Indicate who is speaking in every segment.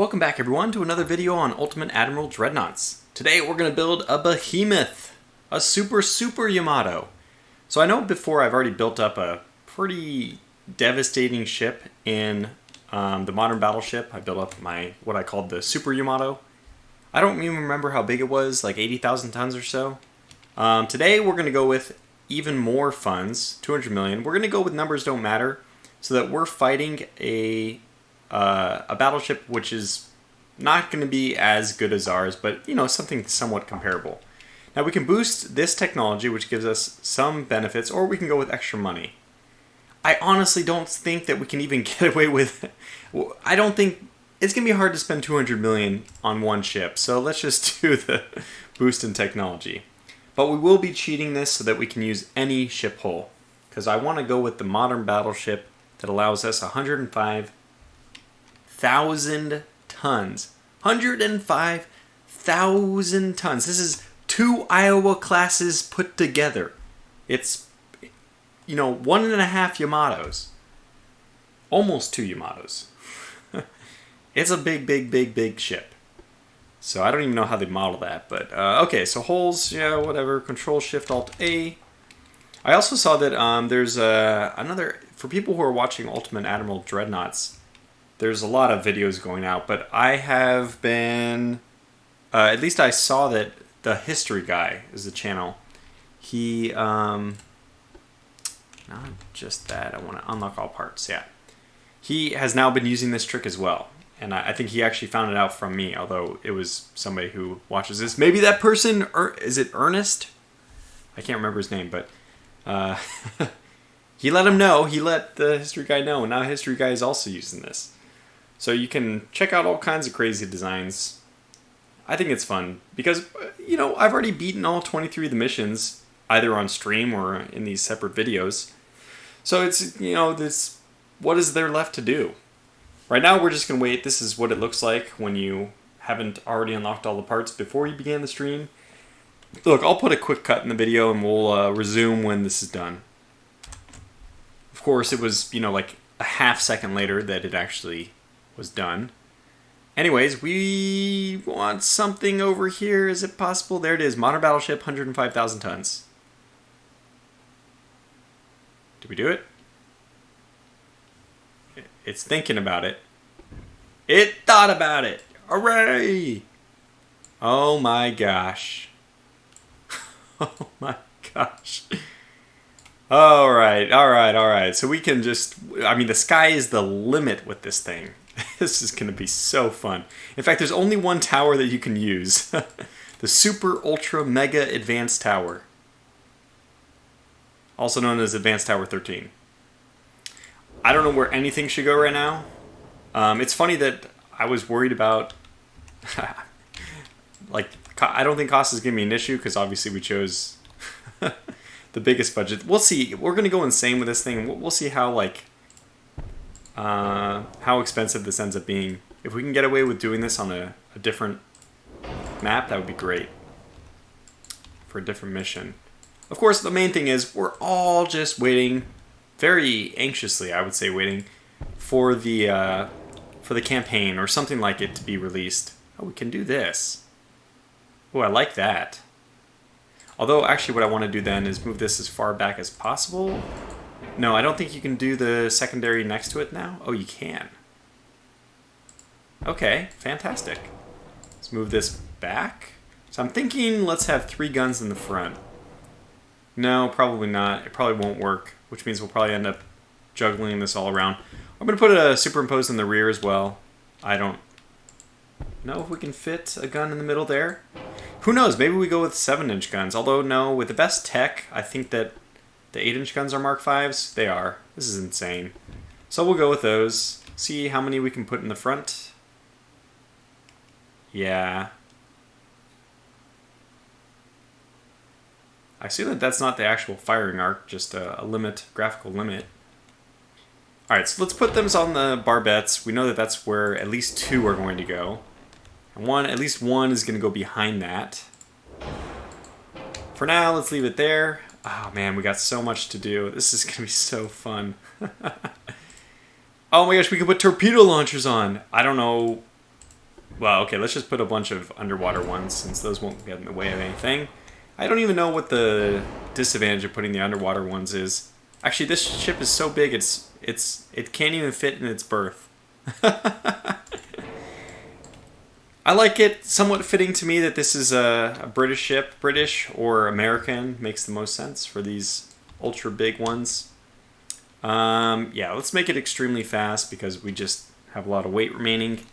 Speaker 1: Welcome back everyone to another video on Ultimate Admiral Dreadnoughts. Today we're going to build a Behemoth, a super Yamato. So I know before I've already built up a pretty devastating ship in the modern battleship. I built up what I called the Super Yamato. I don't even remember how big it was, like 80,000 tons or so. Today we're going to go with even more funds, 200 million. We're going to go with numbers don't matter, so that we're fighting a battleship which is not going to be as good as ours, but you know, something somewhat comparable. Now we can boost this technology, which gives us some benefits, or we can go with extra money. I honestly don't think that we can even get away with. I don't think it's going to be hard to spend 200 million on one ship, so let's just do the boost in technology. But we will be cheating this so that we can use any ship hull, because I want to go with the modern battleship that allows us 105,000 tons. 105,000 tons. This is 2 Iowa classes put together. It's, you know, 1.5 Yamatos. Almost 2 Yamatos. It's a big ship. So I don't even know how they model that, but okay, so hulls, yeah, whatever. Control Shift Alt A. I also saw that there's another, for people who are watching Ultimate Admiral Dreadnoughts, there's a lot of videos going out, but I have been, at least I saw that the History Guy is the channel. He, not just that, I want to unlock all parts, yeah. He has now been using this trick as well, and I think he actually found it out from me, although it was somebody who watches this. Maybe that person, is it Ernest? I can't remember his name, but he let him know, he let the History Guy know, and now History Guy is also using this. So you can check out all kinds of crazy designs. I think it's fun because, you know, I've already beaten all 23 of the missions, either on stream or in these separate videos. So it's, you know, this, what is there left to do? Right now we're just going to wait. This is what it looks like when you haven't already unlocked all the parts before you began the stream. Look, I'll put a quick cut in the video and we'll resume when this is done. Of course, it was, you know, like a half second later that it actually was done. Anyways, we want something over here. Is it possible? There it is. Modern battleship, 105,000 tons. Did we do it? It's thinking about it. It thought about it. Hooray! Oh my gosh. Oh my gosh. Alright. So we can just, I mean, the sky is the limit with this thing. This is going to be so fun. In fact, there's only one tower that you can use. The Super Ultra Mega Advanced Tower. Also known as Advanced Tower 13. I don't know where anything should go right now. It's funny that I was worried about... like, I don't think cost is going to be an issue because obviously we chose the biggest budget. We'll see. We're going to go insane with this thing. We'll see how, like... how expensive this ends up being. If we can get away with doing this on a different map, that would be great. For a different mission. Of course, the main thing is we're all just waiting, very anxiously, I would say, waiting for the campaign or something like it to be released. Oh, we can do this. Oh, I like that. Although, actually, what I want to do then is move this as far back as possible. No, I don't think you can do the secondary next to it now. Oh, you can. Okay, fantastic. Let's move this back. So I'm thinking let's have 3 guns in the front. No, probably not. It probably won't work, which means we'll probably end up juggling this all around. I'm going to put a superimposed in the rear as well. I don't know if we can fit a gun in the middle there. Who knows? Maybe we go with 7-inch guns. Although, no, with the best tech, I think that the 8-inch guns are Mark 5s? They are. This is insane. So we'll go with those. See how many we can put in the front. Yeah. I assume that that's not the actual firing arc, just a limit, graphical limit. Alright, so let's put them on the barbettes. We know that that's where at least 2 are going to go. And at least one is going to go behind that. For now, let's leave it there. Oh man, we got so much to do. This is going to be so fun. Oh my gosh, we can put torpedo launchers on. I don't know Well, okay, let's just put a bunch of underwater ones since those won't get in the way of anything. I don't even know what the disadvantage of putting the underwater ones is. Actually, this ship is so big it can't even fit in its berth. I like it somewhat fitting to me that this is a British ship. British or American makes the most sense for these ultra big ones. Yeah, let's make it extremely fast because we just have a lot of weight remaining.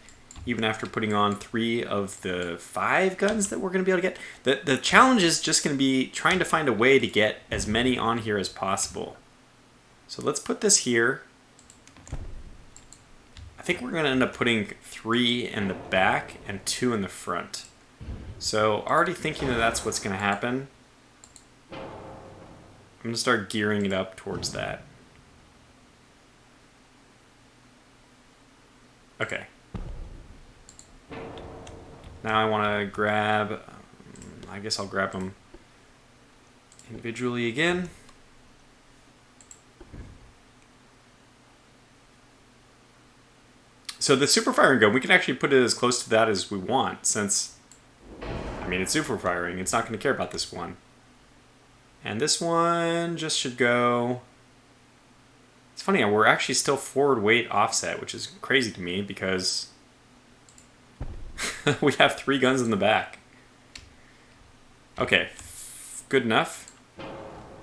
Speaker 1: Even after putting on 3 of the 5 guns that we're going to be able to get. The challenge is just going to be trying to find a way to get as many on here as possible. So let's put this here. I think we're going to end up putting 3 in the back and 2 in the front. So already thinking that that's what's going to happen. I'm going to start gearing it up towards that. Okay. Now I want to grab, I guess I'll grab them individually again. So the super firing gun, we can actually put it as close to that as we want since, I mean, it's super firing. It's not going to care about this one. And this one just should go, it's funny, we're actually still forward weight offset, which is crazy to me because we have 3 guns in the back. Okay, good enough.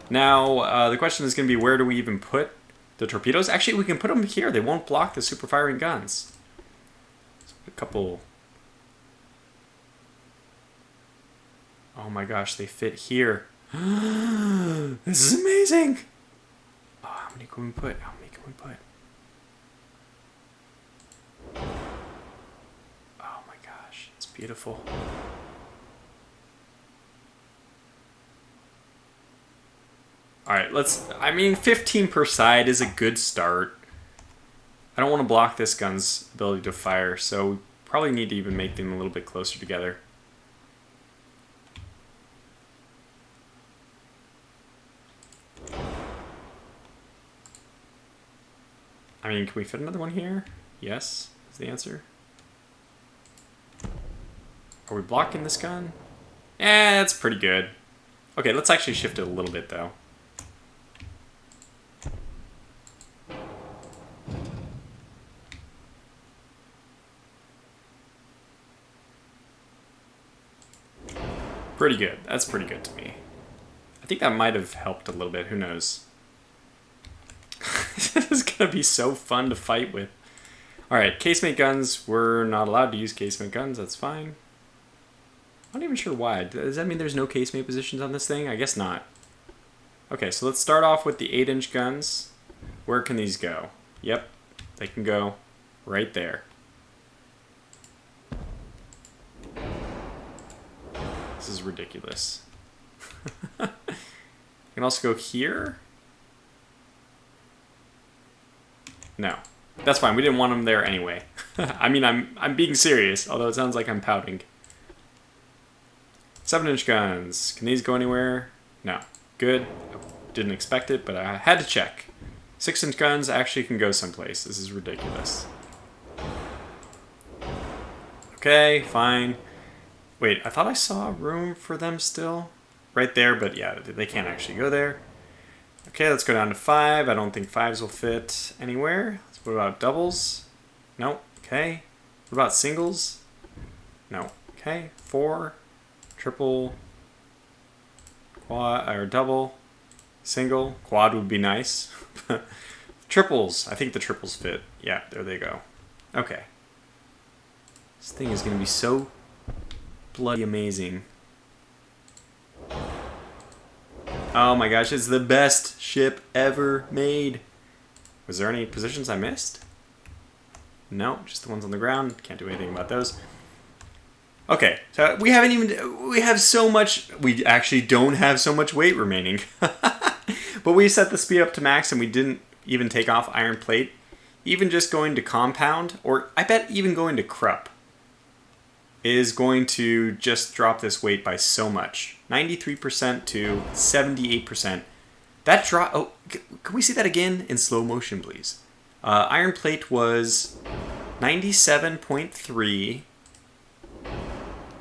Speaker 1: Now, the question is going to be, where do we even put the torpedoes? Actually, we can put them here. They won't block the super firing guns. A couple. Oh my gosh, they fit here. This is amazing. Oh, how many can we put? How many can we put? Beautiful. Alright, I mean, 15 per side is a good start. I don't want to block this gun's ability to fire, so we probably need to even make them a little bit closer together. I mean, can we fit another one here? Yes, is the answer. Are we blocking this gun? That's pretty good. Okay, let's actually shift it a little bit, though. Pretty good. That's pretty good to me. I think that might have helped a little bit. Who knows? This is going to be so fun to fight with. Alright, casemate guns. We're not allowed to use casemate guns. That's fine. I'm not even sure why. Does that mean there's no casemate positions on this thing? I guess not. Okay, so let's start off with the 8-inch guns. Where can these go? Yep, they can go right there. This is ridiculous. You can also go here. No, that's fine. We didn't want them there anyway. I mean, I'm being serious, although it sounds like I'm pouting. 7-inch guns. Can these go anywhere? No. Good. I didn't expect it, but I had to check. 6-inch guns actually can go someplace. This is ridiculous. Okay, fine. Wait, I thought I saw room for them still. Right there, but yeah, they can't actually go there. Okay, let's go down to 5. I don't think 5s will fit anywhere. What about doubles? No. Okay. What about singles? No. Okay. 4. Triple, quad, or double, single, quad would be nice. Triples, I think the triples fit. Yeah, there they go. Okay. This thing is going to be so bloody amazing. Oh my gosh, it's the best ship ever made. Was there any positions I missed? No, just the ones on the ground. Can't do anything about those. Okay, so we have so much, we actually don't have so much weight remaining. But we set the speed up to max and we didn't even take off iron plate. Even just going to compound, or I bet even going to Krupp, is going to just drop this weight by so much. 93% to 78%. That drop, oh, can we see that again in slow motion, please? Iron plate was 97.3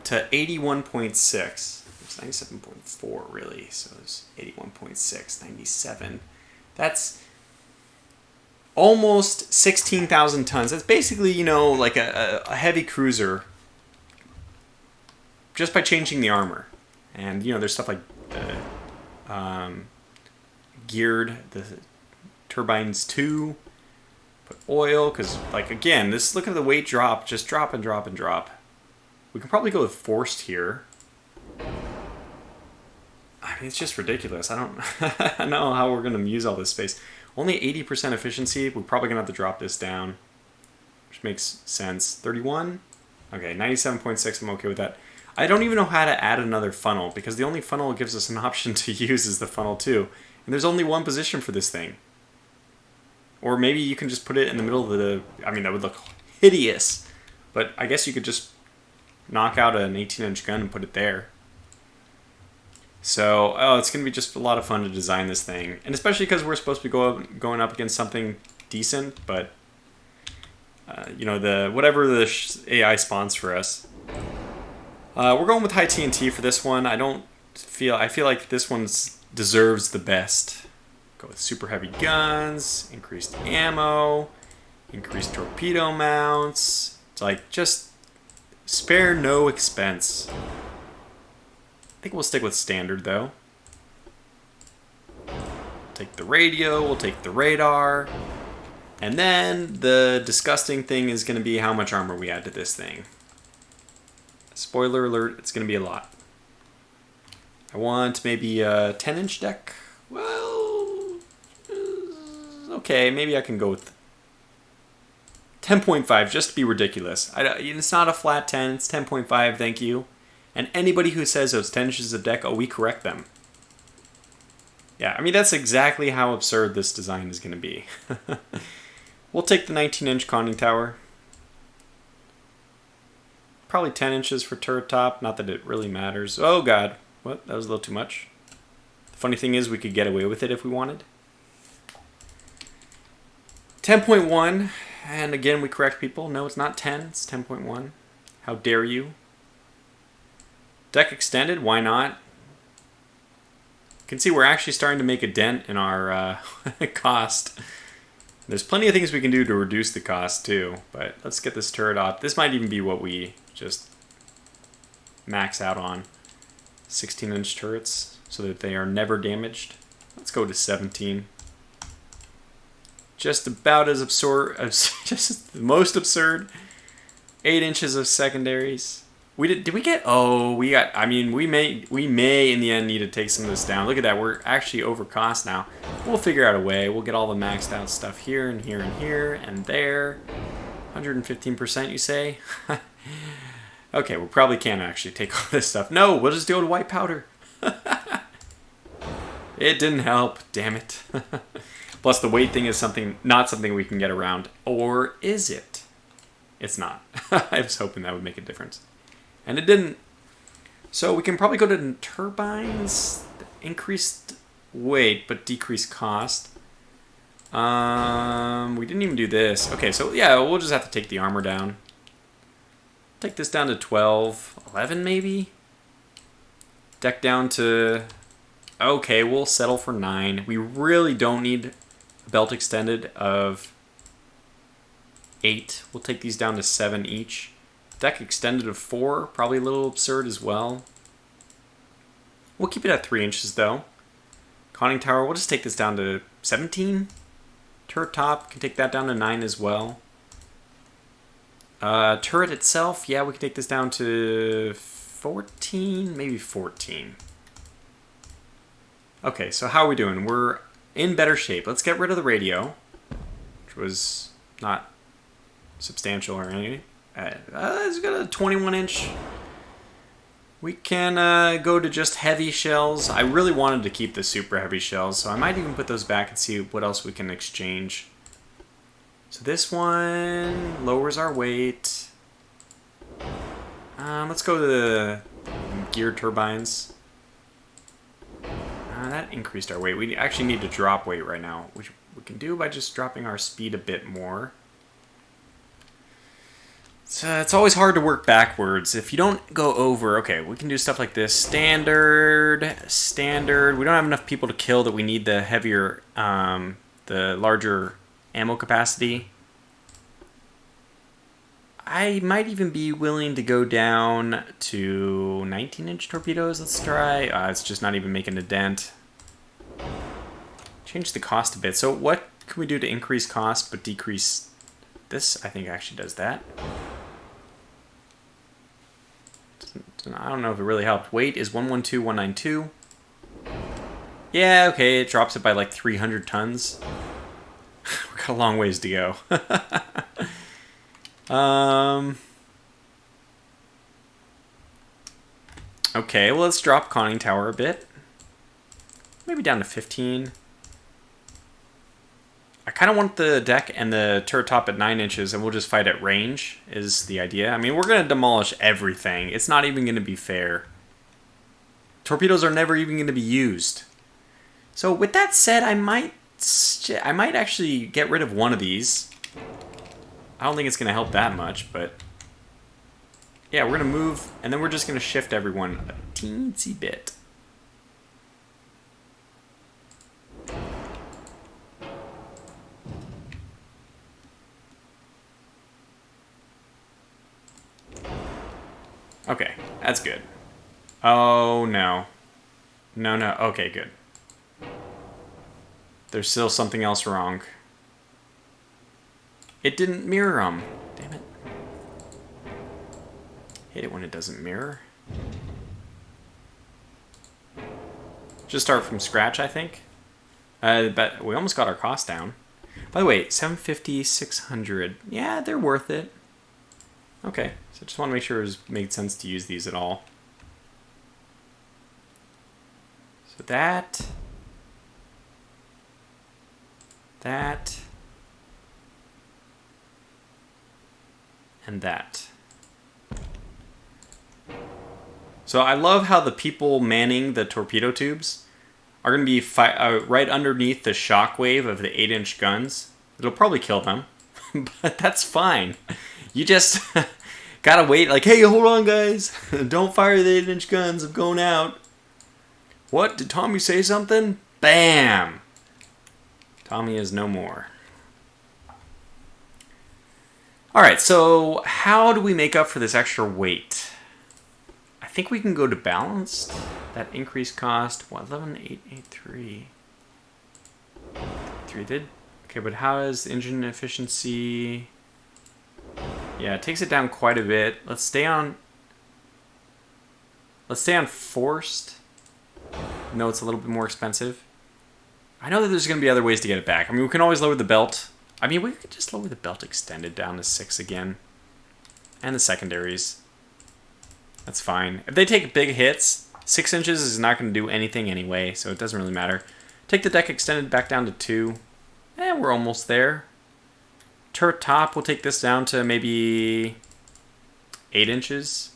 Speaker 1: to 81.6. It's 97.4 really, so it's 81.6, 97. That's almost 16,000 tons. That's basically, you know, like a heavy cruiser just by changing the armor. And, you know, there's stuff like the geared, the turbines too. Put oil, because, like, again, this, look at the weight drop. Just drop and drop and drop. We can probably go with forced here. I mean, it's just ridiculous. I don't know how we're going to use all this space. Only 80% efficiency. We're probably going to have to drop this down, which makes sense. 31? Okay, 97.6. I'm okay with that. I don't even know how to add another funnel, because the only funnel it gives us an option to use is the funnel 2. And there's only one position for this thing. Or maybe you can just put it in the middle of the... I mean, that would look hideous. But I guess you could just knock out an 18-inch gun and put it there. So, oh, it's going to be just a lot of fun to design this thing. And especially because we're supposed to be going up against something decent. But, you know, whatever the AI spawns for us. We're going with high TNT for this one. I feel like this one deserves the best. Go with super heavy guns, increased ammo, increased torpedo mounts. It's like, just spare no expense. I think we'll stick with standard though. Take the radio, we'll take the radar. And then the disgusting thing is going to be how much armor we add to this thing. Spoiler alert, it's going to be a lot. I want maybe a 10-inch deck. Well, okay, maybe I can go with 10.5 just to be ridiculous. It's not a flat 10, it's 10.5, thank you. And anybody who says it's 10 inches of deck, we correct them. Yeah, I mean, that's exactly how absurd this design is going to be. We'll take the 19-inch conning tower. Probably 10 inches for turret top, not that it really matters. Oh god, what? That was a little too much. The funny thing is we could get away with it if we wanted. 10.1, and again we correct people. No, it's not 10, it's 10.1. How dare you? Deck extended, why not? You can see we're actually starting to make a dent in our cost. There's plenty of things we can do to reduce the cost too, but let's get this turret off. This might even be what we just max out on. 16-inch turrets so that they are never damaged. Let's go to 17. Just about as absurd, just the most absurd. 8 inches of secondaries. Did we get? Oh, we got. I mean, we may in the end need to take some of this down. Look at that. We're actually over cost now. We'll figure out a way. We'll get all the maxed out stuff here and here and here and there. 115%, you say? Okay, we probably can't actually take all this stuff. No, we'll just do it with white powder. It didn't help. Damn it. Plus, the weight thing is not something we can get around. Or is it? It's not. I was hoping that would make a difference. And it didn't. So we can probably go to turbines. Increased weight, but decreased cost. We didn't even do this. Okay, so yeah, we'll just have to take the armor down. Take this down to 12. 11 maybe? Deck down to... Okay, we'll settle for 9. We really don't need a belt extended of 8. We'll take these down to 7 each. Deck extended of 4, probably a little absurd as well. We'll keep it at 3 inches though. Conning tower, we'll just take this down to 17. Turret top, can take that down to 9 as well. Turret itself, yeah, we can take this down to 14, maybe 14. Okay, so how are we doing? We're in better shape. Let's get rid of the radio, which was not substantial or anything. It's got a 21-inch. We can go to just heavy shells. I really wanted to keep the super heavy shells, so I might even put those back and see what else we can exchange. So this one lowers our weight. Let's go to the geared turbines. That increased our weight. We actually need to drop weight right now, which we can do by just dropping our speed a bit more. So it's always hard to work backwards. If you don't go over, okay, we can do stuff like this. Standard, standard. We don't have enough people to kill that we need the heavier, the larger ammo capacity. I might even be willing to go down to 19-inch torpedoes. Let's try. It's just not even making a dent. Change the cost a bit. So what can we do to increase cost but decrease this? I think actually does that. I don't know if it really helped. Weight is 112,192. Yeah, okay, it drops it by like 300 tons. We've got a long ways to go. Okay, well, let's drop conning tower a bit. Maybe down to 15. I kind of want the deck and the turret top at 9 inches, and we'll just fight at range, is the idea. I mean, we're going to demolish everything. It's not even going to be fair. Torpedoes are never even going to be used. So with that said, I might actually get rid of one of these. I don't think it's going to help that much, but yeah, we're going to move, and then we're just going to shift everyone a teensy bit. Okay, that's good. Oh, no. No, no. Okay, good. There's still something else wrong. It didn't mirror them. Damn it. Hate it when it doesn't mirror. Just start from scratch, I think. But we almost got our cost down. By the way, 750, 600. Yeah, they're worth it. Okay, so I just want to make sure it made sense to use these at all. So that, and that. So I love how the people manning the torpedo tubes are going to be right underneath the shockwave of the 8-inch guns. It'll probably kill them, but that's fine. You just gotta wait, like, hey, hold on, guys. Don't fire the 8-inch guns. I'm going out. What? Did Tommy say something? Bam! Tommy is no more. Alright, so how do we make up for this extra weight? I think we can go to balanced. That increased cost, what, 11,883. 3 did? Okay, but how is engine efficiency? Yeah, it takes it down quite a bit. Let's stay on forced. No, it's a little bit more expensive. I know that there's going to be other ways to get it back. I mean, we can always lower the belt. I mean, we could just lower the belt extended down to 6 again. And the secondaries. That's fine. If they take big hits, 6 inches is not going to do anything anyway, so it doesn't really matter. Take the deck extended back down to 2. We're almost there. Turret top, we'll take this down to maybe 8 inches.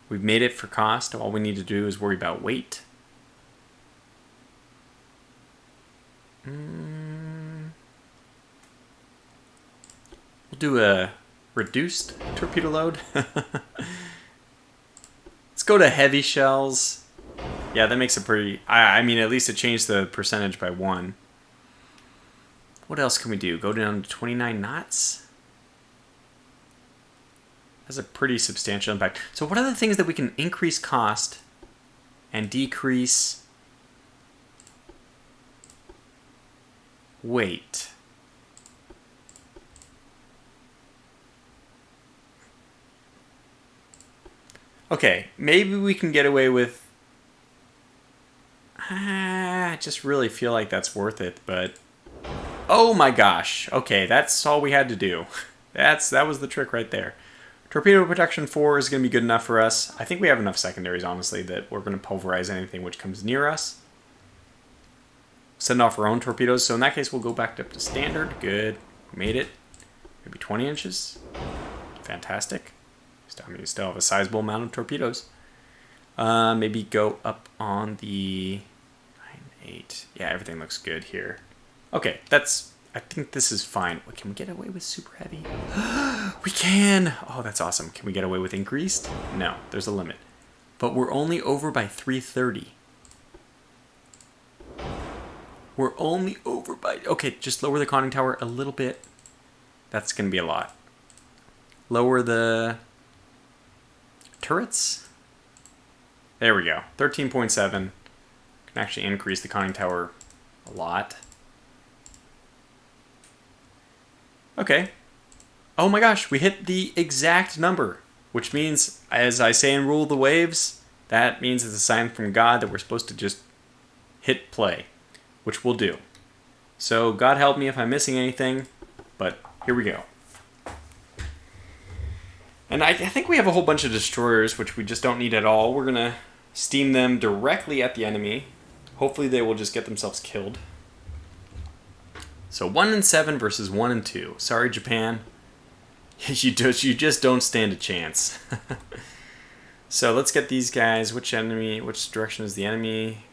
Speaker 1: We've made it for cost. All we need to do is worry about weight. We'll do a reduced torpedo load. Let's go to heavy shells. Yeah, that makes it pretty... I mean, at least it changed the percentage by 1. What else can we do? Go down to 29 knots? That's a pretty substantial impact. So what are the things that we can increase cost and decrease weight? Okay, maybe we can get away with... I just really feel like that's worth it, but... Oh my gosh. Okay, that's all we had to do. That was the trick right there. Torpedo protection 4 is going to be good enough for us. I think we have enough secondaries, honestly, that we're going to pulverize anything which comes near us. Send off our own torpedoes. So in that case, we'll go back up to standard. Good. Made it. Maybe 20 inches. Fantastic. I mean, we still have a sizable amount of torpedoes. Maybe go up on the 9-8. Yeah, everything looks good here. Okay, I think this is fine. Wait, can we get away with super heavy? We can! Oh, that's awesome. Can we get away with increased? No, there's a limit. But we're only over by 330. We're only over by... Okay, just lower the conning tower a little bit. That's going to be a lot. Lower the turrets. There we go. 13.7. Can actually increase the conning tower a lot. Okay. Oh my gosh, we hit the exact number. Which means, as I say in Rule of the Waves, that means it's a sign from God that we're supposed to just hit play. Which we'll do. So God help me if I'm missing anything. But here we go. And I think we have a whole bunch of destroyers, which we just don't need at all. We're going to steam them directly at the enemy. Hopefully they will just get themselves killed. So 1 and 7 versus 1 and 2. Sorry, Japan. You just don't stand a chance. So let's get these guys. Which direction is the enemy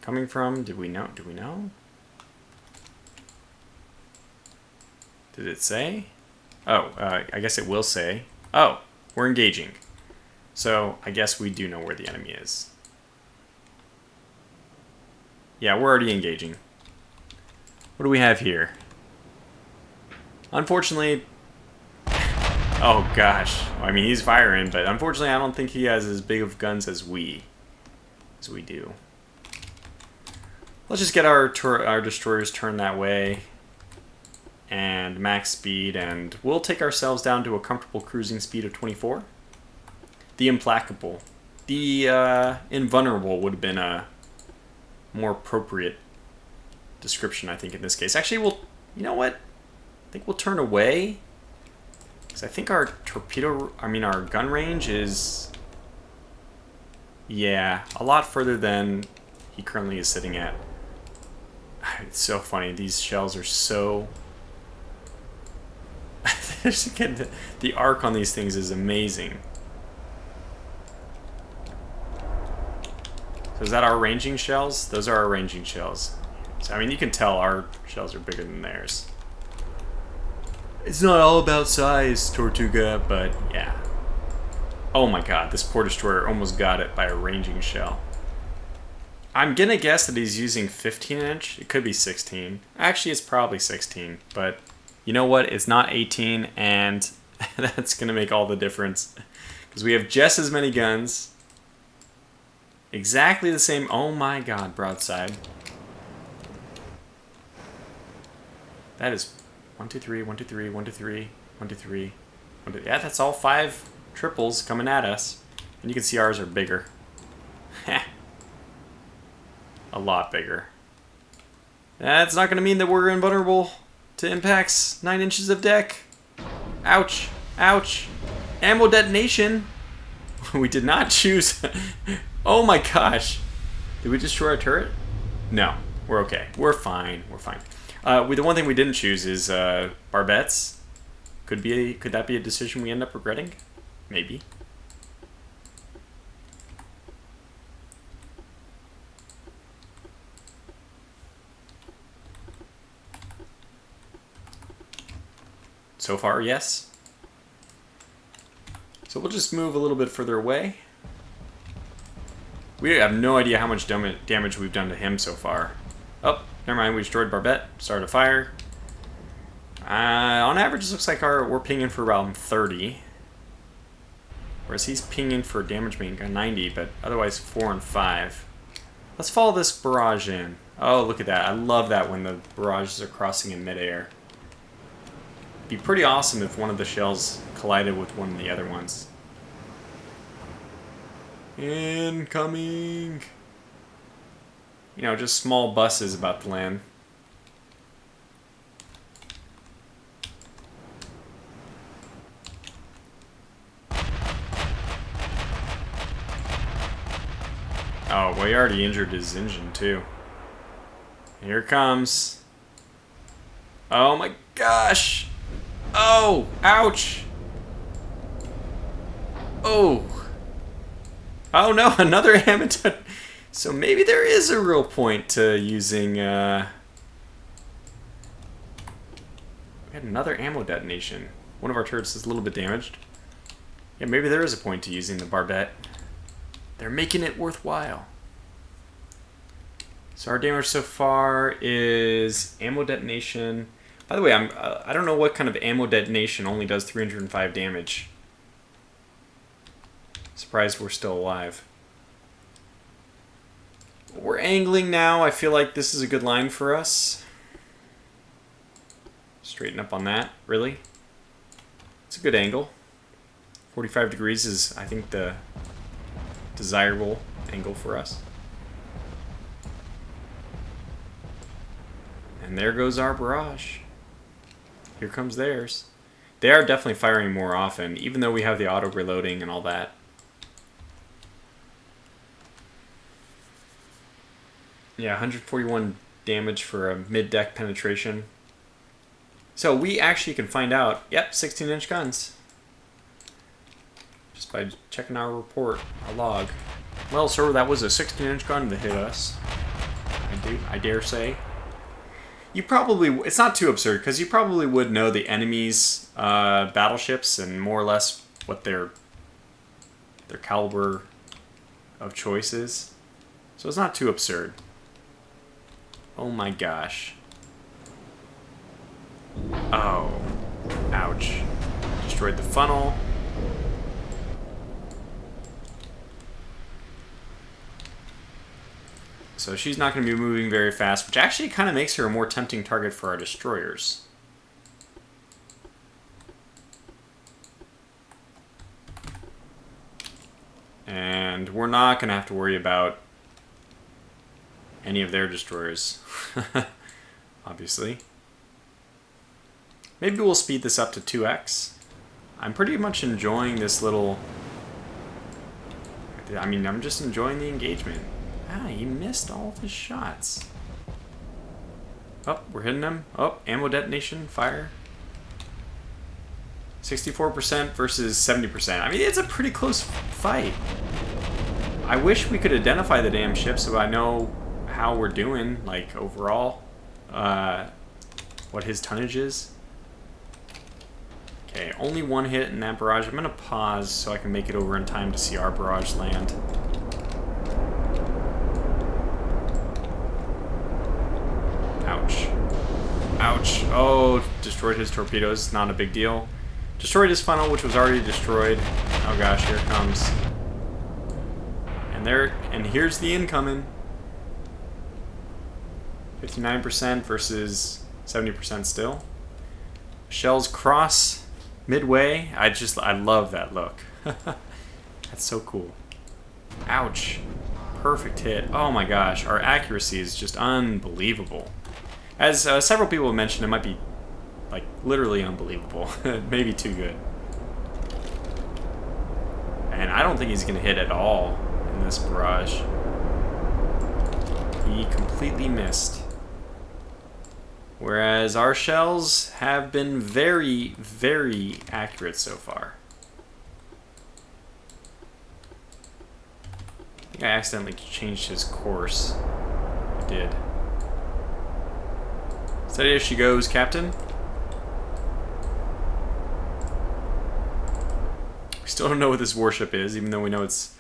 Speaker 1: coming from? Do we know? Did it say? Oh, I guess it will say. Oh, we're engaging. So I guess we do know where the enemy is. Yeah, we're already engaging. What do we have here? Unfortunately... Oh gosh. I mean, he's firing, but unfortunately I don't think he has as big of guns as we do. Let's just get our destroyers turned that way. And max speed, and we'll take ourselves down to a comfortable cruising speed of 24. The implacable. The invulnerable would have been a more appropriate description, I think, in this case. Actually, you know what? I think we'll turn away. Because I think our our gun range is, yeah, a lot further than he currently is sitting at. It's so funny. These shells are so... Again, the arc on these things is amazing. So is that our ranging shells? Those are our ranging shells. So, I mean, you can tell our shells are bigger than theirs. It's not all about size, Tortuga, but yeah. Oh my god, this poor destroyer almost got it by a ranging shell. I'm gonna guess that he's using 15 inch. It could be 16. Actually, it's probably 16, but... You know what? It's not 18, and that's going to make all the difference. Because we have just as many guns. Exactly the same. Oh my god, broadside. That is 1, 2, 3, 1, 2, 3, 1, 2, 3, 1, 2, 3, 1, 2. Yeah, that's all 5 triples coming at us. And you can see ours are bigger. A lot bigger. That's not going to mean that we're invulnerable to impacts. 9 inches of deck. Ouch. Ouch. Ammo detonation. We did not choose. Oh my gosh. Did we destroy our turret? No. We're okay. We're fine. We're fine. The one thing we didn't choose is barbettes. Could that be a decision we end up regretting? Maybe. So far, yes. So we'll just move a little bit further away. We have no idea how much damage we've done to him so far. Oh, never mind. We destroyed Barbette. Started a fire. On average, it looks like we're pinging for around 30. Whereas he's pinging for damage being 90, but otherwise 4 and 5. Let's follow this barrage in. Oh, look at that. I love that when the barrages are crossing in midair. It'd be pretty awesome if one of the shells collided with one of the other ones. Incoming! You know, just small buses about to land. Oh, well, he already injured his engine, too. Here it comes. Oh my gosh! Oh! Ouch! Oh! Oh no, another ammo. So maybe there is a real point to using, we had another ammo detonation. One of our turrets is a little bit damaged. Yeah, maybe there is a point to using the barbette. They're making it worthwhile. So our damage so far is ammo detonation. By the way, I don't know what kind of ammo detonation only does 305 damage. Surprised we're still alive. We're angling now. I feel like this is a good line for us. Straighten up on that, really. It's a good angle. 45 degrees is, I think, the desirable angle for us. And there goes our barrage. Here comes theirs. They are definitely firing more often, even though we have the auto reloading and all that. Yeah, 141 damage for a mid-deck penetration. So we actually can find out, yep, 16-inch guns. Just by checking our report, our log. Well, sir, that was a 16-inch gun that hit us. I dare say. You probably, it's not too absurd, because you probably would know the enemy's battleships and more or less what their caliber of choice is. So it's not too absurd. Oh my gosh. Oh. Ouch. Destroyed the funnel. So she's not going to be moving very fast, which actually kind of makes her a more tempting target for our destroyers. And we're not going to have to worry about any of their destroyers, obviously. Maybe we'll speed this up to 2x. I'm pretty much enjoying this little... I mean, I'm just enjoying the engagement. Ah, he missed all of his shots. Oh, we're hitting him. Oh, ammo detonation, fire. 64% versus 70%. I mean, it's a pretty close fight. I wish we could identify the damn ship so I know how we're doing, like, overall. What his tonnage is. Okay, only one hit in that barrage. I'm going to pause so I can make it over in time to see our barrage land. Ouch. Ouch. Oh, destroyed his torpedoes. Not a big deal. Destroyed his funnel, which was already destroyed. Oh gosh, here it comes. And here's the incoming. 59% versus 70% still. Shells cross midway. I love that look. That's so cool. Ouch. Perfect hit. Oh my gosh, our accuracy is just unbelievable. As several people have mentioned, it might be like literally unbelievable. Maybe too good. And I don't think he's going to hit at all in this barrage. He completely missed. Whereas our shells have been very, very accurate so far. I think I accidentally changed his course. I did. Steady as she goes, Captain. We still don't know what this warship is, even though we know it's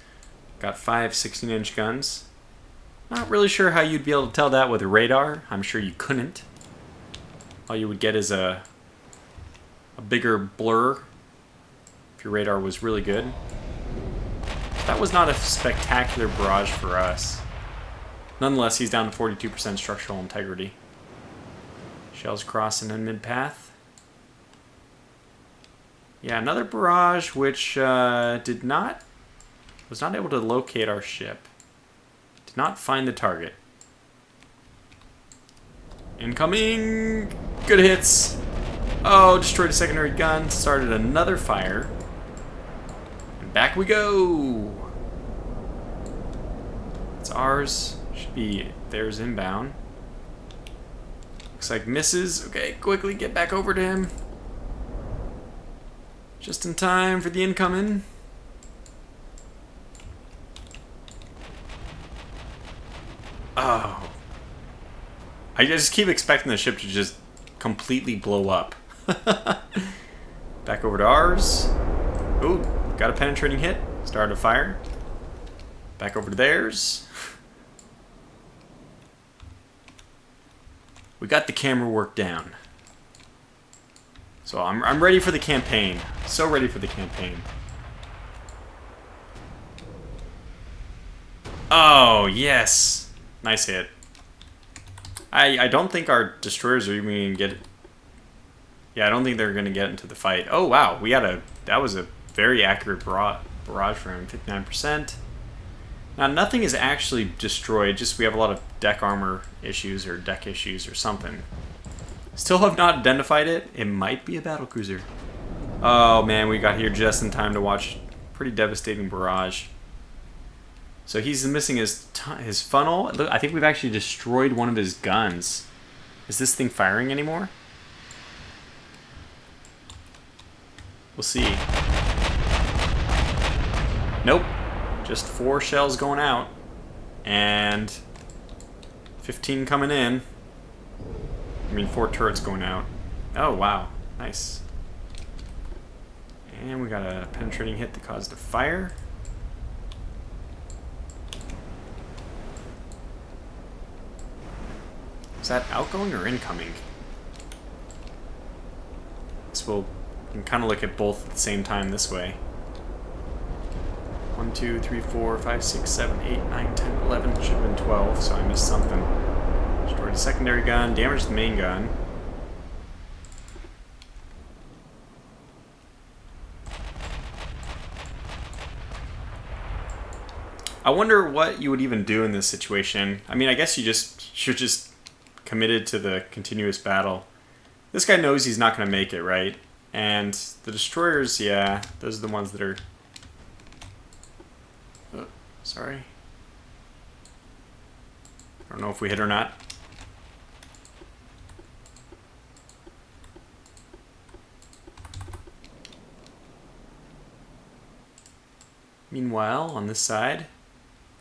Speaker 1: got 5 16-inch guns. Not really sure how you'd be able to tell that with a radar. I'm sure you couldn't. All you would get is a bigger blur if your radar was really good. That was not a spectacular barrage for us. Nonetheless, he's down to 42% structural integrity. Shells crossing in mid-path. Yeah, another barrage which was not able to locate our ship. Did not find the target. Incoming! Good hits! Oh, destroyed a secondary gun, started another fire. And back we go! It's ours. Should be theirs inbound. Looks like misses. Okay, quickly get back over to him. Just in time for the incoming. Oh. I just keep expecting the ship to just completely blow up. Back over to ours. Ooh, got a penetrating hit. Started a fire. Back over to theirs. We got the camera work down. So I'm ready for the campaign. So ready for the campaign. Oh, yes. Nice hit. I don't think our destroyers are even going to get it. Yeah, I don't think they're going to get into the fight. Oh, wow. That was a very accurate barrage for him. 59%. Now, nothing is actually destroyed. Just we have a lot of deck armor issues or deck issues or something. Still have not identified it. It might be a battlecruiser. Oh, man. We got here just in time to watch pretty devastating barrage. So he's missing his funnel. Look, I think we've actually destroyed one of his guns. Is this thing firing anymore? We'll see. Nope. Just 4 shells going out. And 15 coming in. I mean 4 turrets going out. Oh, wow. Nice. And we got a penetrating hit that caused a fire. Is that outgoing or incoming? So we can kind of look at both at the same time this way. 1, 2, 3, 4, 5, 6, 7, 8, 9, 10, 11. Should have been 12, so I missed something. Destroyed a secondary gun, damaged the main gun. I wonder what you would even do in this situation. I mean, I guess you're just committed to the continuous battle. This guy knows he's not going to make it, right? And the destroyers, yeah, those are the ones that are... Oh, sorry. I don't know if we hit or not. Meanwhile, on this side,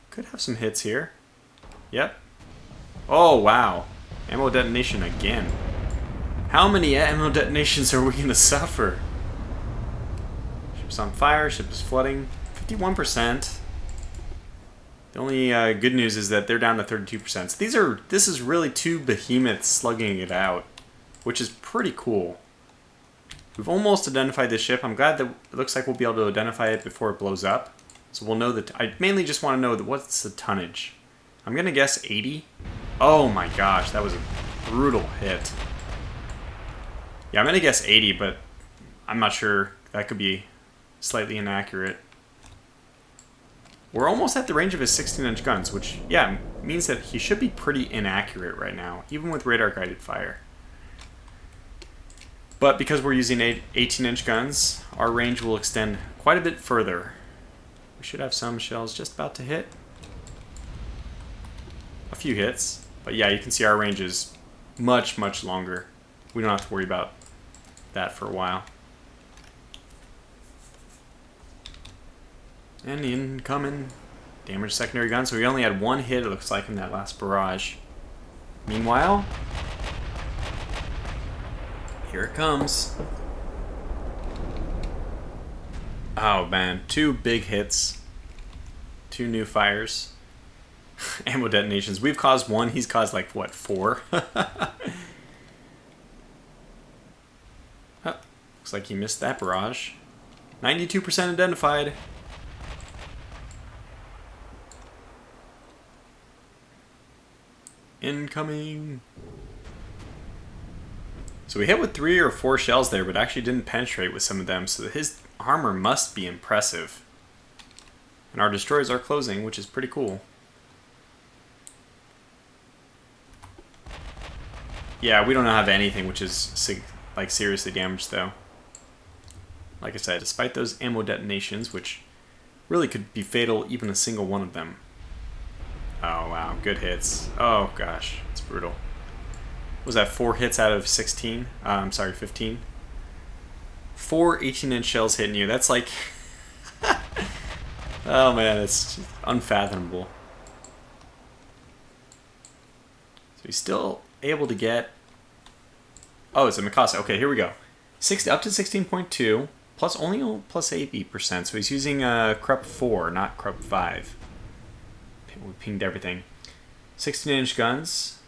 Speaker 1: could have some hits here. Yep. Oh, wow. Ammo detonation again. How many ammo detonations are we going to suffer? Ship's on fire. Ship is flooding. 51%. The only good news is that they're down to 32%. So this is really 2 behemoths slugging it out, which is pretty cool. We've almost identified this ship. I'm glad that it looks like we'll be able to identify it before it blows up. So we'll know that. I mainly just want to know what's the tonnage. I'm going to guess 80. Oh my gosh, that was a brutal hit. Yeah, I'm going to guess 80, but I'm not sure. That could be slightly inaccurate. We're almost at the range of his 16-inch guns, which, yeah, means that he should be pretty inaccurate right now, even with radar-guided fire. But because we're using 18-inch guns, our range will extend quite a bit further. We should have some shells just about to hit. A few hits. But yeah, you can see our range is much, much longer. We don't have to worry about that for a while. And incoming. Damaged secondary gun. So we only had 1 hit, it looks like, in that last barrage. Meanwhile, here it comes. Oh man, 2 big hits. 2 new fires. Ammo detonations. We've caused 1, he's caused like, what, 4? Oh, looks like he missed that barrage. 92% identified. Incoming. So we hit with 3 or 4 shells there, but actually didn't penetrate with some of them, so his armor must be impressive. And our destroyers are closing, which is pretty cool. Yeah, we don't have anything which is like seriously damaged though. Like I said, despite those ammo detonations, which really could be fatal, even a single one of them. Oh wow, good hits. Oh gosh, it's brutal. Was that 4 hits out of 16? I'm sorry, 15. 4 18-inch shells hitting you. That's like... oh man, it's unfathomable. So he's still able to get... Oh, it's a Mikasa. Okay, here we go. 60 up to 16.2 plus only plus 80%. So he's using Krupp 4, not Krupp 5. We pinged everything. 16-inch guns.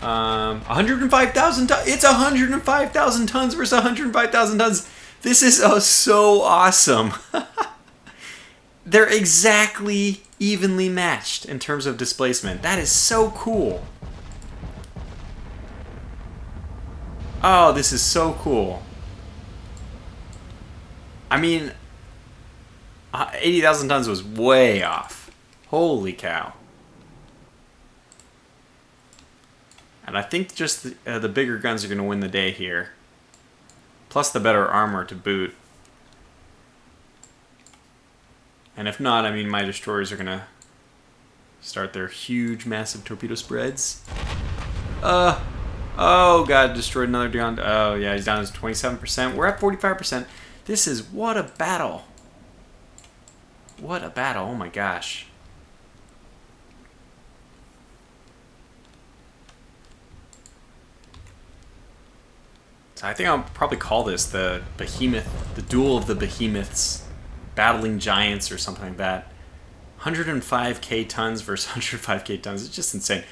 Speaker 1: 105,000 tons. It's 105,000 tons versus 105,000 tons. This is so awesome. They're exactly evenly matched in terms of displacement. That is so cool. Oh, this is so cool. I mean, 80,000 tons was way off. Holy cow. And I think just the bigger guns are going to win the day here. Plus the better armor to boot. And if not, I mean, my destroyers are going to start their huge, massive torpedo spreads. Oh, God, destroyed another gun. Oh, yeah, he's down to 27%. We're at 45%. This is, what a battle. What a battle, oh my gosh. So I think I'll probably call this the Behemoth, the Duel of the Behemoths, Battling Giants or something like that. 105k tons versus 105k tons. It's just insane.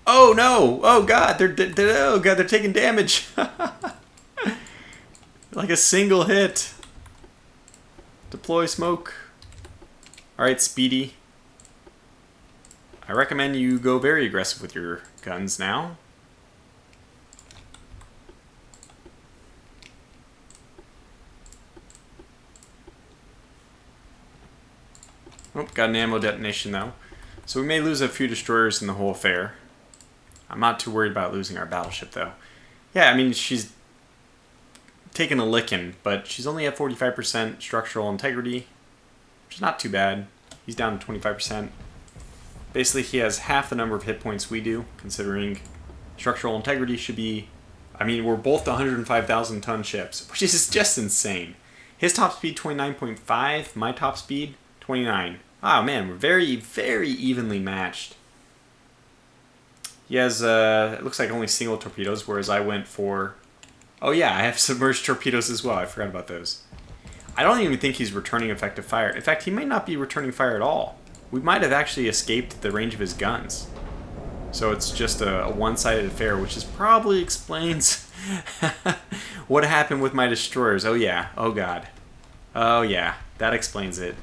Speaker 1: Oh no! Oh god! They're taking damage. Like a single hit. Deploy smoke. All right, Speedy. I recommend you go very aggressive with your guns now. Oh, got an ammo detonation though. So we may lose a few destroyers in the whole affair. I'm not too worried about losing our battleship though. Yeah, I mean, she's taken a licking, but she's only at 45% structural integrity, which is not too bad. He's down to 25%. Basically, he has half the number of hit points we do, considering structural integrity should be... I mean, we're both 105,000 ton ships, which is just insane. His top speed, 29.5. My top speed, 29. Oh man, we're very, very evenly matched. He has, it looks like only single torpedoes, whereas I went for... Oh yeah, I have submerged torpedoes as well. I forgot about those. I don't even think he's returning effective fire. In fact, he may not be returning fire at all. We might have actually escaped the range of his guns. So it's just a one-sided affair, which is probably explains what happened with my destroyers. Oh yeah, oh god. Oh yeah, that explains it.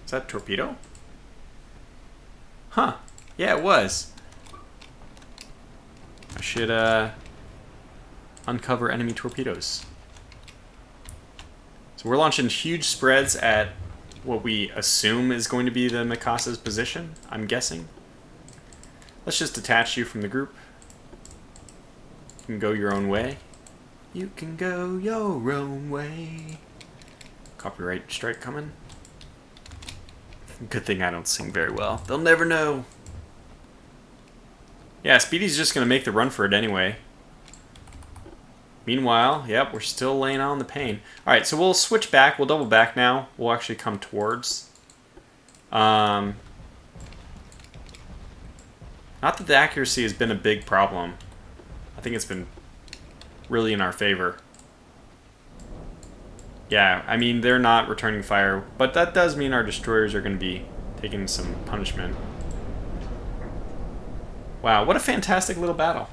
Speaker 1: Is that a torpedo? Huh. Yeah, it was. I should uncover enemy torpedoes. So we're launching huge spreads at what we assume is going to be the Mikasa's position, I'm guessing. Let's just detach you from the group. You can go your own way. You can go your own way. Copyright strike coming. Good thing I don't sing very well. They'll never know. Yeah, Speedy's just going to make the run for it anyway. Meanwhile, yep, we're still laying on the pain. Alright, so we'll switch back. We'll double back now. We'll actually come towards. Not that the accuracy has been a big problem. I think it's been really in our favor. Yeah, I mean, they're not returning fire, but that does mean our destroyers are going to be taking some punishment. Wow, what a fantastic little battle.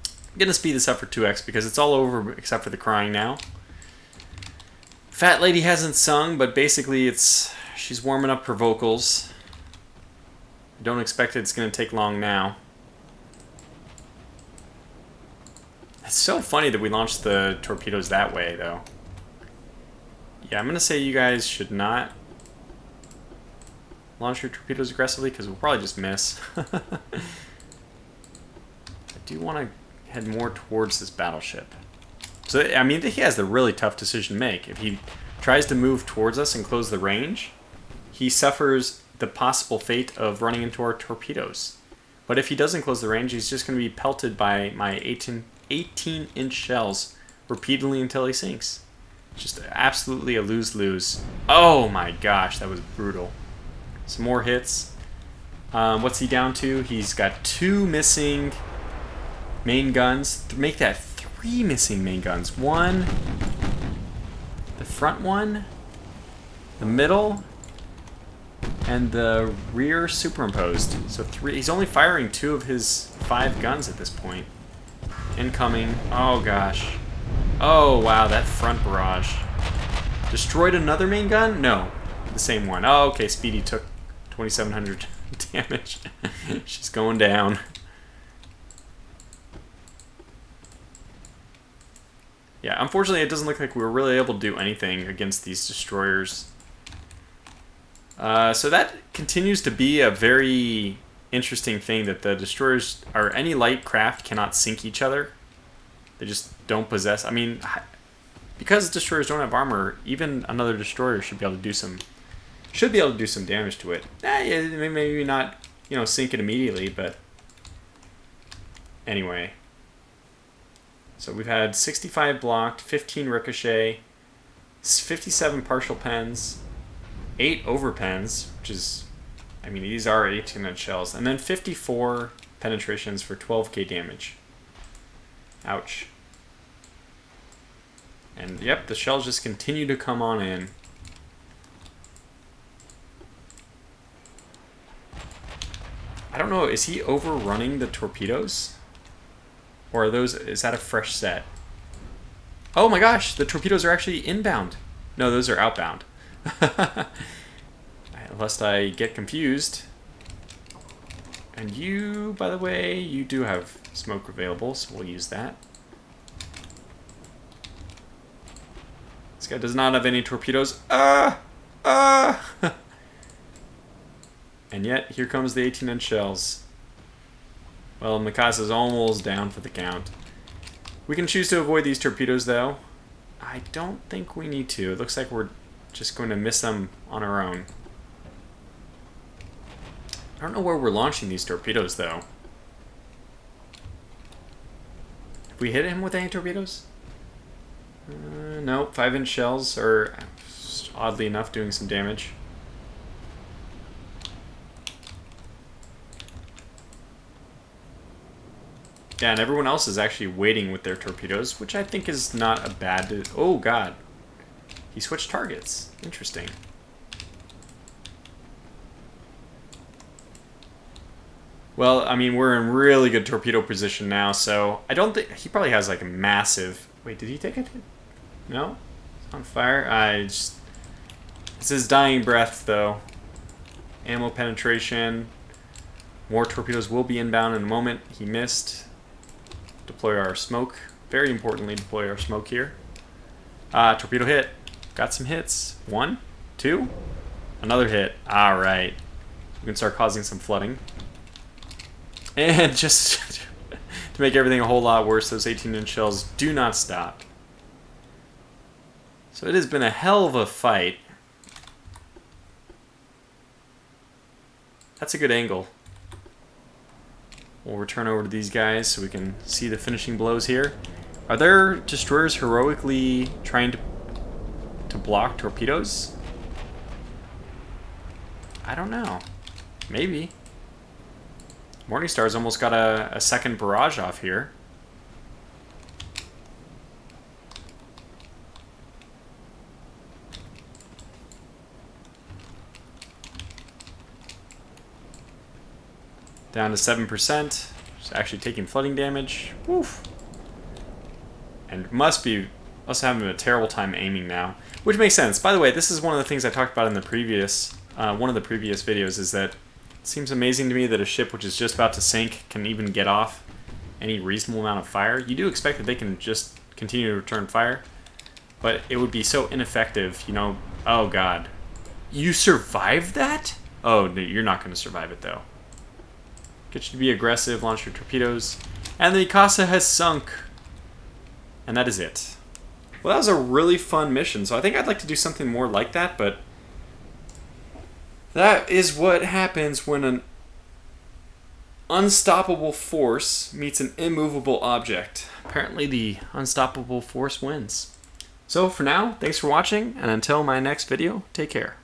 Speaker 1: I'm going to speed this up for 2x because it's all over except for the crying now. Fat Lady hasn't sung, but basically she's warming up her vocals. I don't expect it's going to take long now. It's so funny that we launched the torpedoes that way, though. Yeah, I'm going to say you guys should not launch your torpedoes aggressively because we'll probably just miss. I do want to head more towards this battleship. So, I mean, he has the really tough decision to make. If he tries to move towards us and close the range, he suffers the possible fate of running into our torpedoes. But if he doesn't close the range, he's just going to be pelted by my 18-inch shells repeatedly until he sinks. Just absolutely a lose-lose. Oh my gosh, that was brutal. Some more hits. What's he down to? He's got 2 missing main guns. Make that 3 missing main guns. 1, the front one, the middle, and the rear superimposed. So 3. He's only firing 2 of his 5 guns at this point. Incoming. Oh gosh. Oh wow, that front barrage. Destroyed another main gun? No, the same one. Oh, okay, Speedy took 2,700 damage. She's going down. Yeah, unfortunately it doesn't look like we were really able to do anything against these destroyers. So that continues to be a very interesting thing, that the destroyers, or any light craft, cannot sink each other. They just don't possess. I mean, because destroyers don't have armor, even another destroyer should be able to do some damage to it. Maybe not, sink it immediately, but anyway. So we've had 65 blocked, 15 ricochet, 57 partial pens, 8 over pens, which is, I mean, these are 18-inch shells, and then 54 penetrations for 12k damage. Ouch. And yep, the shells just continue to come on in. I don't know, is he overrunning the torpedoes? Or are those, is that a fresh set? Oh my gosh, the torpedoes are actually inbound. No, those are outbound. Lest I get confused. And you, by the way, you do have smoke available, so we'll use that. This guy does not have any torpedoes. And yet, here comes the 18-inch shells. Well, Mikasa's almost down for the count. We can choose to avoid these torpedoes, though. I don't think we need to. It looks like we're just going to miss them on our own. I don't know where we're launching these torpedoes, though. Have we hit him with any torpedoes? No, 5-inch shells are, oddly enough, doing some damage. Yeah, and everyone else is actually waiting with their torpedoes, which I think is not a bad... Oh, God. He switched targets. Interesting. Well, I mean, we're in really good torpedo position now, so I don't think... He probably has, like, a massive... Wait, did he take it? No? It's on fire? It's his dying breath, though. Ammo penetration. More torpedoes will be inbound in a moment. He missed. Deploy our smoke. Very importantly, deploy our smoke here. Torpedo hit. Got some hits. 1, 2. Another hit. Alright. We can start causing some flooding. And just to make everything a whole lot worse, those 18-inch shells do not stop. So it has been a hell of a fight. That's a good angle. We'll return over to these guys so we can see the finishing blows here. Are there destroyers heroically trying to block torpedoes? I don't know. Maybe. Morningstar's almost got a second barrage off here. Down to 7%. Just actually taking flooding damage. Woof. And must having a terrible time aiming now, which makes sense. By the way, this is one of the things I talked about in the previous one of the previous videos. Is that it seems amazing to me that a ship which is just about to sink can even get off any reasonable amount of fire. You do expect that they can just continue to return fire, but it would be so ineffective. Oh God, you survived that? Oh, no, you're not going to survive it though. Get you to be aggressive, launch your torpedoes. And the Mikasa has sunk. And that is it. Well, that was a really fun mission, so I think I'd like to do something more like that, but that is what happens when an unstoppable force meets an immovable object. Apparently the unstoppable force wins. So for now, thanks for watching, and until my next video, take care.